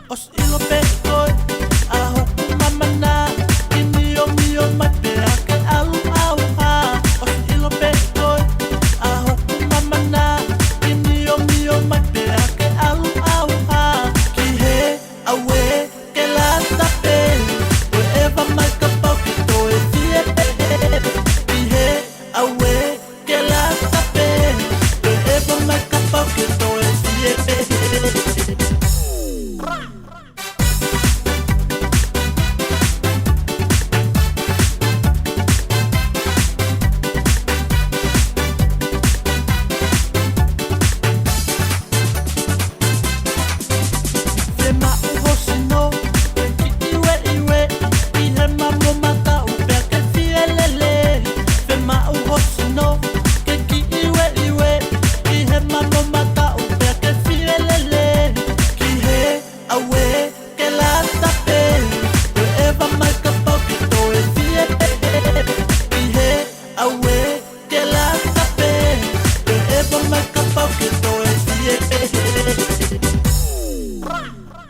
Os ilo pekoi, aho kumamana, inio mio mate ake alu au ha. Os ilo pekoi, aho kumamana, inio mio mate ake alu au ha. Ki he awe ke la tape, wherever my kapau ki toe fie pe. Ki he awe ke la tape, wherever my kapau ki toe fie pe.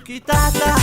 Kita dah